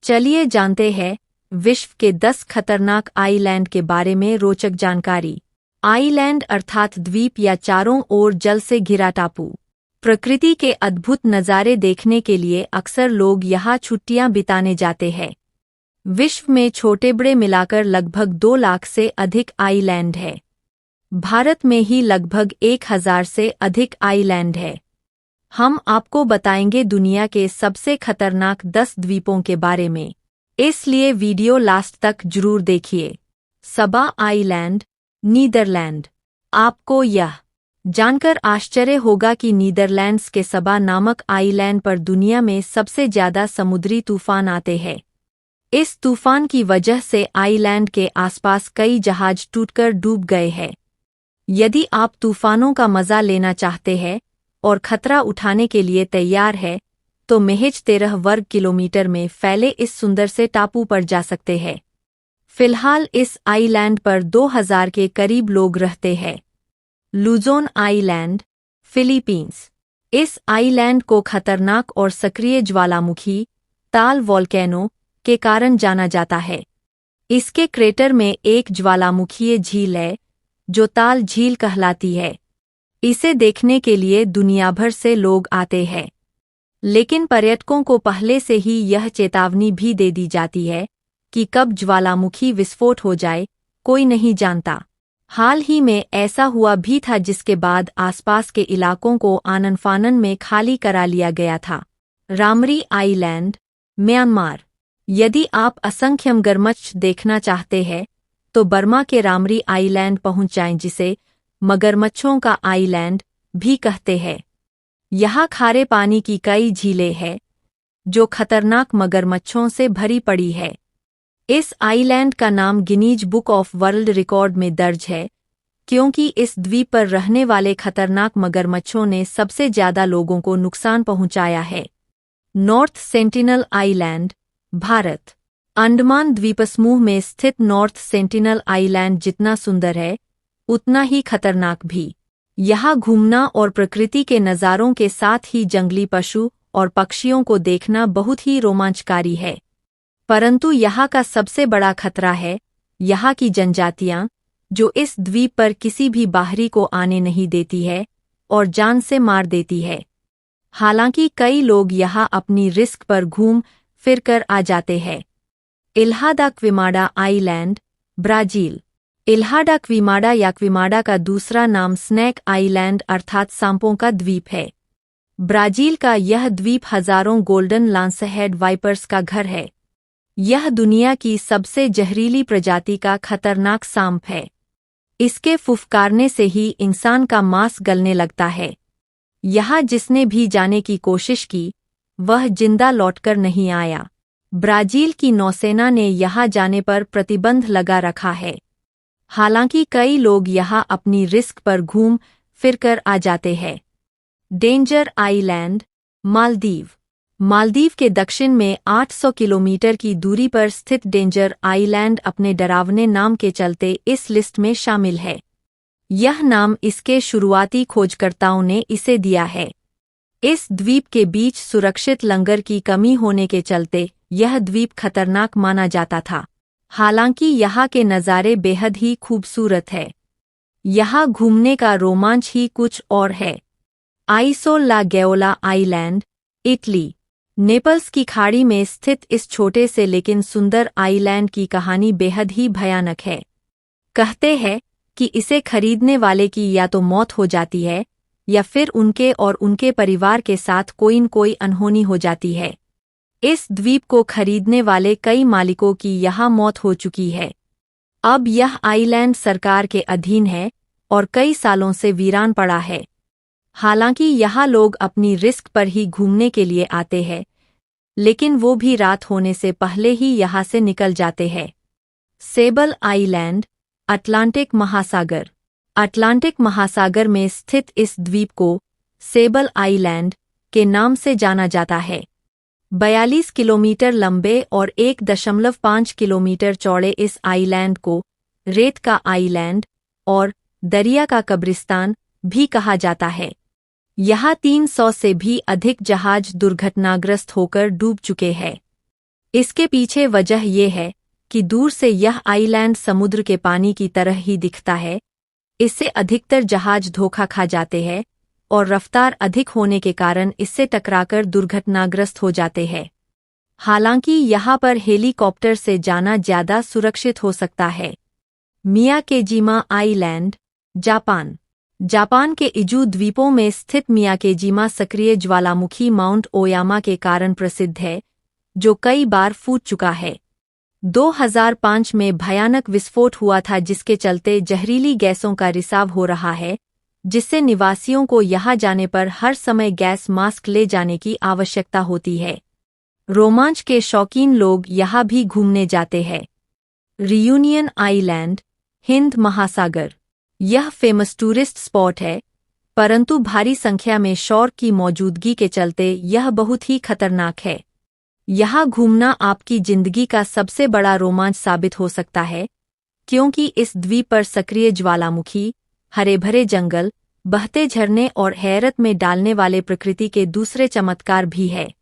चलिए जानते हैं विश्व के 10 खतरनाक आइलैंड के बारे में रोचक जानकारी। आइलैंड अर्थात द्वीप या चारों ओर जल से घिरा टापू। प्रकृति के अद्भुत नज़ारे देखने के लिए अक्सर लोग यहाँ छुट्टियां बिताने जाते हैं। विश्व में छोटे बड़े मिलाकर लगभग 2 लाख से अधिक आइलैंड है। भारत में ही लगभग 1000 से अधिक आइलैंड है। हम आपको बताएंगे दुनिया के सबसे खतरनाक 10 द्वीपों के बारे में, इसलिए वीडियो लास्ट तक जरूर देखिए। सबा आइलैंड, नीदरलैंड। आपको यह जानकर आश्चर्य होगा कि नीदरलैंड्स के सबा नामक आइलैंड पर दुनिया में सबसे ज्यादा समुद्री तूफान आते हैं। इस तूफान की वजह से आइलैंड के आसपास कई जहाज टूटकर डूब गए हैं। यदि आप तूफानों का मजा लेना चाहते हैं और खतरा उठाने के लिए तैयार है तो महज 13 वर्ग किलोमीटर में फैले इस सुंदर से टापू पर जा सकते हैं। फिलहाल इस आइलैंड पर 2000 के करीब लोग रहते हैं। Luzon island, Philippines. इस आइलैंड को खतरनाक और सक्रिय ज्वालामुखी ताल वोल्केनो के कारण जाना जाता है। इसके क्रेटर में एक ज्वालामुखीय झील है जो ताल झील कहलाती है। इसे देखने के लिए दुनिया भर से लोग आते हैं, लेकिन पर्यटकों को पहले से ही यह चेतावनी भी दे दी जाती है कि कब ज्वालामुखी विस्फोट हो जाए कोई नहीं जानता। हाल ही में ऐसा हुआ भी था जिसके बाद आसपास के इलाकों को आनन-फानन में खाली करा लिया गया था। रामरी आइलैंड, म्यांमार। यदि आप असंख्य मगरमच्छ देखना चाहते हैं तो बर्मा के रामरी आइलैंड पहुंच जाएं, जिसे मगरमच्छों का आइलैंड भी कहते हैं। यहाँ खारे पानी की कई झीलें हैं जो खतरनाक मगरमच्छों से भरी पड़ी है। इस आइलैंड का नाम Guinness book of world record में दर्ज है क्योंकि इस द्वीप पर रहने वाले खतरनाक मगरमच्छों ने सबसे ज्यादा लोगों को नुकसान पहुंचाया है। North sentinel island, Bharat. Andaman द्वीपसमूह में स्थित नॉर्थ सेंटिनल आइलैंड जितना सुंदर है उतना ही खतरनाक भी। यहाँ घूमना और प्रकृति के नज़ारों के साथ ही जंगली पशु और पक्षियों को देखना बहुत ही रोमांचकारी है। परंतु यहाँ का सबसे बड़ा खतरा है यहाँ की जनजातियाँ, जो इस द्वीप पर किसी भी बाहरी को आने नहीं देती है और जान से मार देती है। हालांकि कई लोग यहाँ अपनी रिस्क पर घूम फिर कर आ जाते हैं। इल्हा दा क्विमाडा आइलैंड, ब्राजील। इल्हा दा क्विमाडा या क्विमाडा का दूसरा नाम स्नैक आइलैंड अर्थात सांपों का द्वीप है। ब्राजील का यह द्वीप हजारों गोल्डन लांसहेड वाइपर्स का घर है। यह दुनिया की सबसे जहरीली प्रजाति का खतरनाक सांप है। इसके फुफकारने से ही इंसान का मांस गलने लगता है। यहाँ जिसने भी जाने की कोशिश की वह जिंदा लौटकर नहीं आया। ब्राजील की नौसेना ने यहाँ जाने पर प्रतिबंध लगा रखा है। हालांकि कई लोग यहाँ अपनी रिस्क पर घूम फिर कर आ जाते हैं। Danger island, Maldives. मालदीव के दक्षिण में 800 किलोमीटर की दूरी पर स्थित डेंजर आइलैंड अपने डरावने नाम के चलते इस लिस्ट में शामिल है। यह नाम इसके शुरुआती खोजकर्ताओं ने इसे दिया है। इस द्वीप के बीच सुरक्षित लंगर की कमी होने के चलते यह द्वीप खतरनाक माना जाता था। हालांकि यहाँ के नज़ारे बेहद ही खूबसूरत है। यहाँ घूमने का रोमांच ही कुछ और है। आइसोला गैओला आइलैंड, इटली। नेपल्स की खाड़ी में स्थित इस छोटे से लेकिन सुंदर आइलैंड की कहानी बेहद ही भयानक है। कहते हैं कि इसे खरीदने वाले की या तो मौत हो जाती है या फिर उनके और उनके परिवार के साथ कोई न कोई अनहोनी हो जाती है। इस द्वीप को खरीदने वाले कई मालिकों की यहाँ मौत हो चुकी है। अब यह आइलैंड सरकार के अधीन है और कई सालों से वीरान पड़ा है। हालांकि यहाँ लोग अपनी रिस्क पर ही घूमने के लिए आते हैं, लेकिन वो भी रात होने से पहले ही यहाँ से निकल जाते हैं। सेबल आइलैंड, अटलांटिक महासागर। अटलांटिक महासागर में स्थित इस द्वीप को सेबल आइलैंड के नाम से जाना जाता है। 42 किलोमीटर लंबे और 1.5 किलोमीटर चौड़े इस आइलैंड को रेत का आइलैंड और दरिया का कब्रिस्तान भी कहा जाता है। यहाँ 300 से भी अधिक जहाज दुर्घटनाग्रस्त होकर डूब चुके हैं। इसके पीछे वजह यह है कि दूर से यह आइलैंड समुद्र के पानी की तरह ही दिखता है। इससे अधिकतर जहाज धोखा खा जाते हैं और रफ्तार अधिक होने के कारण इससे टकराकर दुर्घटनाग्रस्त हो जाते हैं। हालांकि यहाँ पर हेलीकॉप्टर से जाना ज्यादा सुरक्षित हो सकता है। मियाकेजिमा आइलैंड, जापान। जापान के इजू द्वीपों में स्थित मियाकेजिमा सक्रिय ज्वालामुखी माउंट ओयामा के कारण प्रसिद्ध है, जो कई बार फूट चुका है। 2005 में भयानक विस्फोट हुआ था, जिसके चलते जहरीली गैसों का रिसाव हो रहा है, जिससे निवासियों को यहां जाने पर हर समय गैस मास्क ले जाने की आवश्यकता होती है। रोमांच के शौकीन लोग यहां भी घूमने जाते हैं। रियूनियन आइलैंड, हिंद महासागर। यह फेमस टूरिस्ट स्पॉट है, परंतु भारी संख्या में शॉर्क की मौजूदगी के चलते यह बहुत ही खतरनाक है। यहाँ घूमना आपकी जिंदगी का सबसे बड़ा रोमांच साबित हो सकता है, क्योंकि इस द्वीप पर सक्रिय ज्वालामुखी, हरे भरे जंगल, बहते झरने और हैरत में डालने वाले प्रकृति के दूसरे चमत्कार भी है।